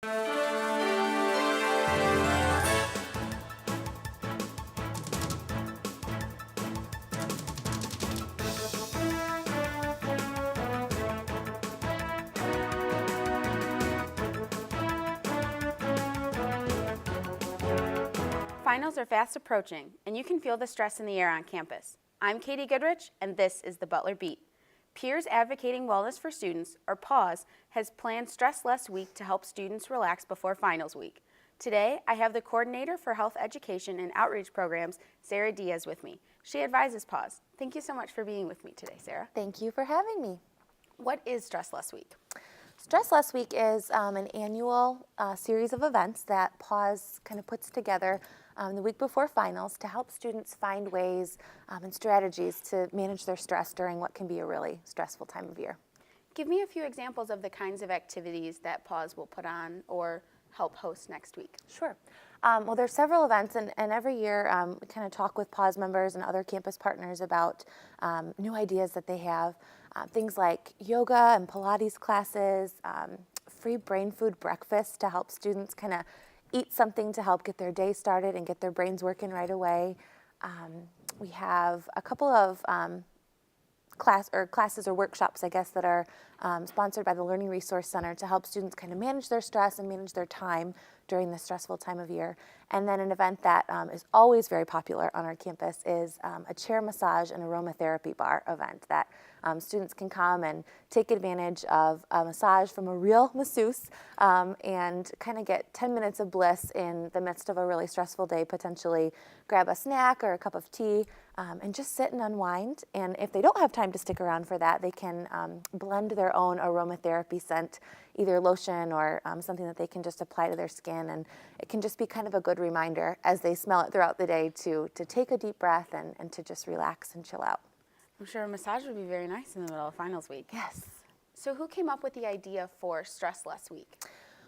Finals are fast approaching, and you can feel the stress in the air on campus. I'm Katie Goodrich, and this is the Butler Beat. Peers Advocating Wellness for Students, or PAWS, has planned Stress Less Week to help students relax before finals week. Today, I have the Coordinator for Health Education and Outreach Programs, Sarah Diaz, with me. She advises PAWS. Thank you so much for being with me today, Sarah. Thank you for having me. What is Stress Less Week? Stress Less Week is an annual series of events that PAWS kind of puts together the week before finals to help students find ways and strategies to manage their stress during what can be a really stressful time of year. Give me a few examples of the kinds of activities that PAWS will put on or help host next week. Sure. Well, there's several events, and every year we kind of talk with PAWS members and other campus partners about new ideas that they have. Things like yoga and Pilates classes, free brain food breakfast to help students kind of eat something to help get their day started and get their brains working right away. We have a couple of classes or workshops, I guess, that are sponsored by the Learning Resource Center to help students kind of manage their stress and manage their time during this stressful time of year. And then an event that is always very popular on our campus is a chair massage and aromatherapy bar event that students can come and take advantage of a massage from a real masseuse and kind of get 10 minutes of bliss in the midst of a really stressful day, potentially grab a snack or a cup of tea and just sit and unwind. And if they don't have time to stick around for that, they can blend their own aromatherapy scent, either lotion or something that they can just apply to their skin. And it can just be kind of a good reminder as they smell it throughout the day to take a deep breath and to just relax and chill out. I'm sure a massage would be very nice in the middle of finals week. Yes. So who came up with the idea for Stress Less Week?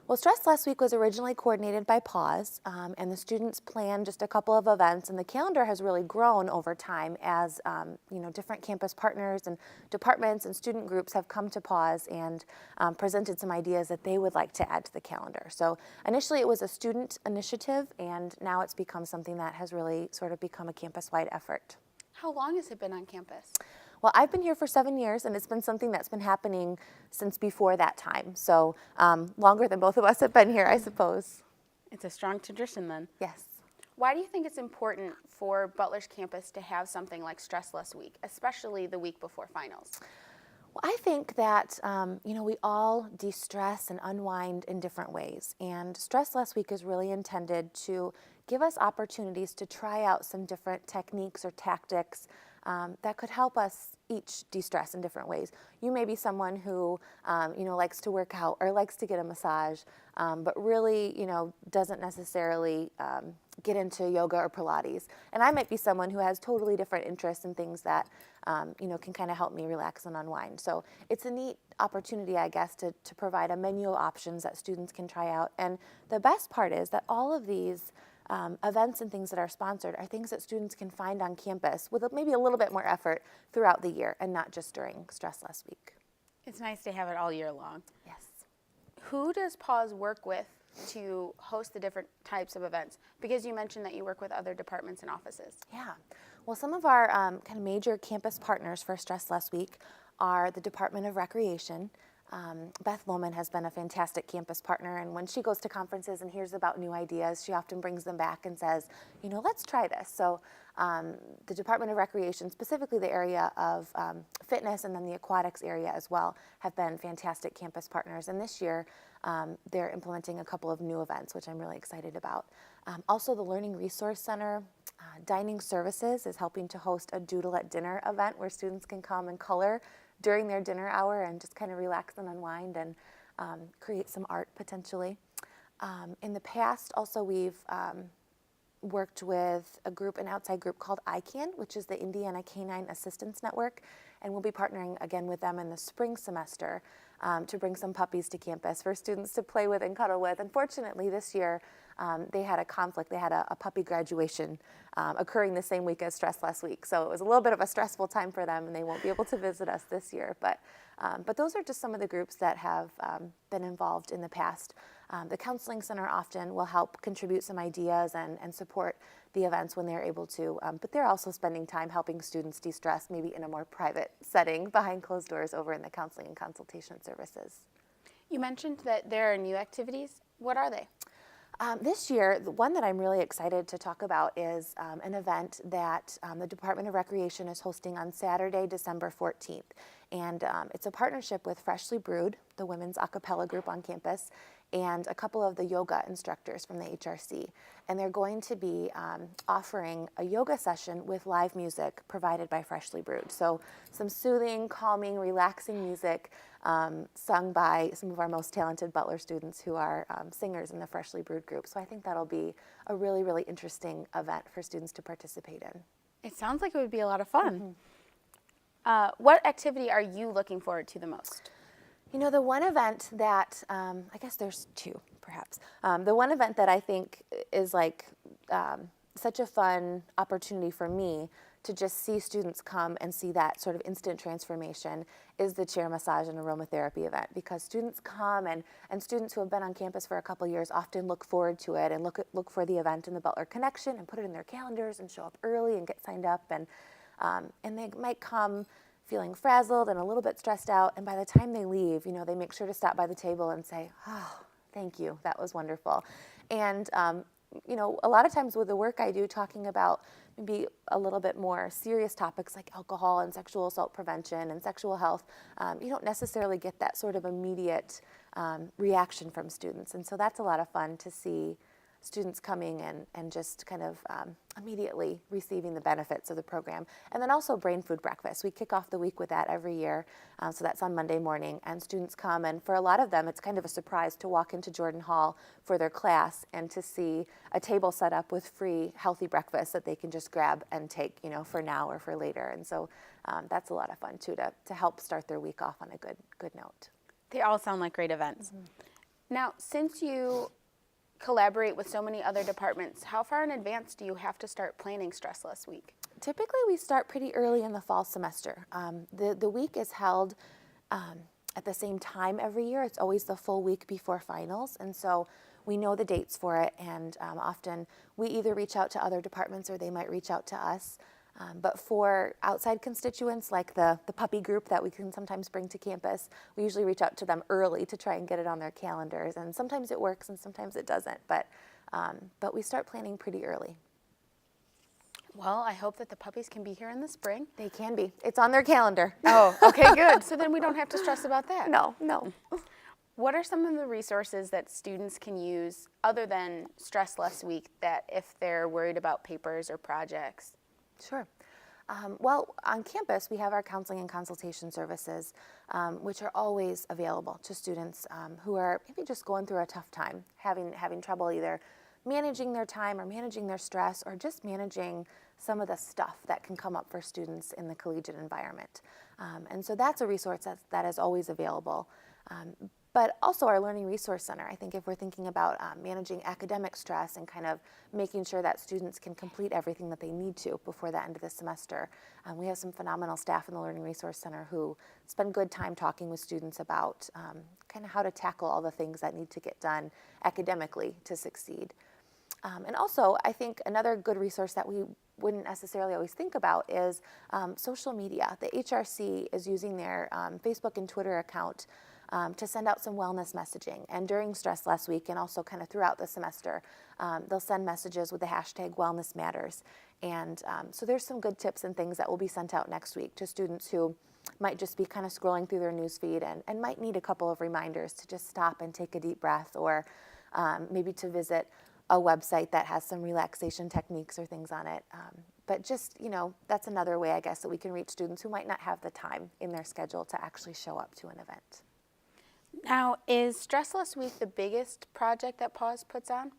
Well, Stress Less Week was originally coordinated by PAWS, and the students planned just a couple of events, and the calendar has really grown over time as different campus partners and departments and student groups have come to PAWS and presented some ideas that they would like to add to the calendar. So initially it was a student initiative, and now it's become something that has really sort of become a campus-wide effort. How long has it been on campus? Well, I've been here for 7 years, and it's been something that's been happening since before that time. So longer than both of us have been here, I suppose. It's a strong tradition then. Yes. Why do you think it's important for Butler's campus to have something like Stress Less Week, especially the week before finals? Well, I think that, we all de-stress and unwind in different ways. And Stress Less Week is really intended to give us opportunities to try out some different techniques or tactics that could help us each de-stress in different ways. You may be someone who, likes to work out or likes to get a massage, but really, doesn't necessarily get into yoga or Pilates. And I might be someone who has totally different interests in things that, can kind of help me relax and unwind. So it's a neat opportunity, I guess, to provide a menu of options that students can try out. And the best part is that all of these events and things that are sponsored are things that students can find on campus with maybe a little bit more effort throughout the year and not just during Stress Less Week. It's nice to have it all year long. Yes. Who does PAWS work with to host the different types of events? Because you mentioned that you work with other departments and offices. Yeah. Well, some of our kind of major campus partners for Stress Less Week are the Department of Recreation. Beth Lohman has been a fantastic campus partner, and when she goes to conferences and hears about new ideas, she often brings them back and says, let's try this. So the Department of Recreation, specifically the area of fitness and then the aquatics area as well, have been fantastic campus partners. And this year, they're implementing a couple of new events, which I'm really excited about. Also, the Learning Resource Center, Dining Services, is helping to host a Doodle at Dinner event where students can come and color during their dinner hour and just kind of relax and unwind and create some art potentially. In the past, also, we've worked with an outside group called ICANN, which is the Indiana Canine Assistance Network, and we'll be partnering again with them in the spring semester to bring some puppies to campus for students to play with and cuddle with. Unfortunately, this year, they had a conflict. They had a puppy graduation occurring the same week as Stress Less Week. So it was a little bit of a stressful time for them, and they won't be able to visit us this year. But But those are just some of the groups that have been involved in the past. The Counseling Center often will help contribute some ideas and support the events when they're able to, but they're also spending time helping students de-stress, maybe in a more private setting behind closed doors over in the Counseling and Consultation Services. You mentioned that there are new activities. What are they? This year, the one that I'm really excited to talk about is an event that the Department of Recreation is hosting on Saturday, December 14th. And it's a partnership with Freshly Brewed, the women's a cappella group on campus, and a couple of the yoga instructors from the HRC. And they're going to be offering a yoga session with live music provided by Freshly Brewed. So some soothing, calming, relaxing music sung by some of our most talented Butler students who are singers in the Freshly Brewed group. So I think that'll be a really, really interesting event for students to participate in. It sounds like it would be a lot of fun. What activity are you looking forward to the most? You know, the one event that, I guess there's two, perhaps. The one event that I think is like such a fun opportunity for me to just see students come and see that sort of instant transformation is the chair massage and aromatherapy event, because students come and students who have been on campus for a couple years often look forward to it and look for the event in the Butler Connection and put it in their calendars and show up early and get signed up, and they might come feeling frazzled and a little bit stressed out, and by the time they leave, you know, they make sure to stop by the table and say, "Oh, thank you, that was wonderful." And you know, a lot of times with the work I do talking about maybe a little bit more serious topics like alcohol and sexual assault prevention and sexual health, you don't necessarily get that sort of immediate reaction from students. And so that's a lot of fun to see students coming and just kind of immediately receiving the benefits of the program. And then also Brain Food Breakfast. We kick off the week with that every year. So that's on Monday morning. And students come, and for a lot of them, it's kind of a surprise to walk into Jordan Hall for their class and to see a table set up with free healthy breakfast that they can just grab and take, you know, for now or for later. And so that's a lot of fun too, to help start their week off on a good note. They all sound like great events. Now, since you collaborate with so many other departments, how far in advance do you have to start planning Stress Less Week? Typically, we start pretty early in the fall semester. The week is held at the same time every year. It's always the full week before finals, and so we know the dates for it, and often we either reach out to other departments or they might reach out to us. But for outside constituents like the puppy group that we can sometimes bring to campus, we usually reach out to them early to try and get it on their calendars. And sometimes it works and sometimes it doesn't, but we start planning pretty early. Well, I hope that the puppies can be here in the spring. They can be. It's on their calendar. Oh, okay, good. So then we don't have to stress about that. No. What are some of the resources that students can use other than Stress Less Week that if they're worried about papers or projects? Sure. Well, on campus, we have our counseling and consultation services, which are always available to students who are maybe just going through a tough time, having trouble either managing their time or managing their stress or just managing some of the stuff that can come up for students in the collegiate environment. And so that's a resource that is always available. But also our Learning Resource Center. I think if we're thinking about managing academic stress and kind of making sure that students can complete everything that they need to before the end of the semester, we have some phenomenal staff in the Learning Resource Center who spend good time talking with students about kind of how to tackle all the things that need to get done academically to succeed. And also, I think another good resource that we wouldn't necessarily always think about is social media. The HRC is using their Facebook and Twitter account to send out some wellness messaging. And during Stress Less Week and also kind of throughout the semester, they'll send messages with the hashtag Wellness Matters. And so there's some good tips and things that will be sent out next week to students who might just be kind of scrolling through their newsfeed and might need a couple of reminders to just stop and take a deep breath, or maybe to visit a website that has some relaxation techniques or things on it. But just, you know, that's another way, I guess, that we can reach students who might not have the time in their schedule to actually show up to an event. Now, is Stress Less Week the biggest project that PAWS puts on?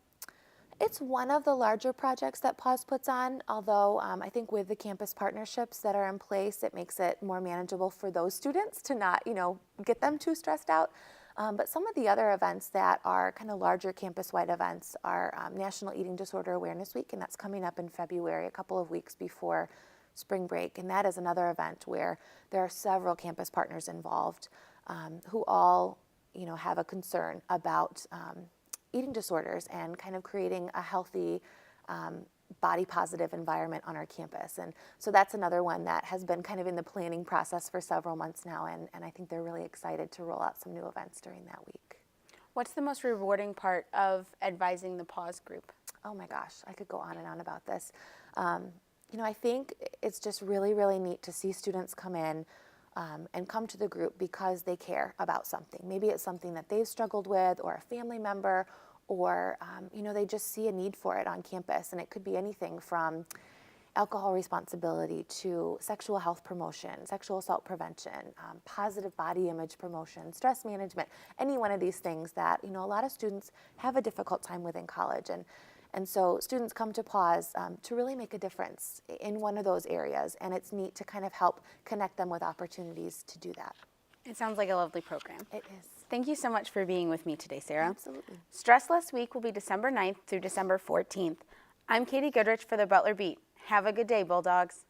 It's one of the larger projects that PAWS puts on, although I think with the campus partnerships that are in place, it makes it more manageable for those students to not, you know, get them too stressed out. But some of the other events that are kind of larger campus-wide events are National Eating Disorder Awareness Week, and that's coming up in February, a couple of weeks before spring break. And that is another event where there are several campus partners involved who all have a concern about eating disorders and kind of creating a healthy body positive environment on our campus. And so that's another one that has been kind of in the planning process for several months now, and I think they're really excited to roll out some new events during that week. What's the most rewarding part of advising the Pause group? Oh my gosh, I could go on and on about this. I think it's just really, really neat to see students come in and come to the group because they care about something. Maybe it's something that they've struggled with, or a family member, or they just see a need for it on campus. And it could be anything from alcohol responsibility to sexual health promotion, sexual assault prevention, positive body image promotion, stress management, any one of these things that a lot of students have a difficult time with in college. And so students come to Pause to really make a difference in one of those areas, and it's neat to kind of help connect them with opportunities to do that. It sounds like a lovely program. It is. Thank you so much for being with me today, Sarah. Absolutely. Stress Less Week will be December 9th through December 14th. I'm Katie Goodrich for the Butler Beat. Have a good day, Bulldogs.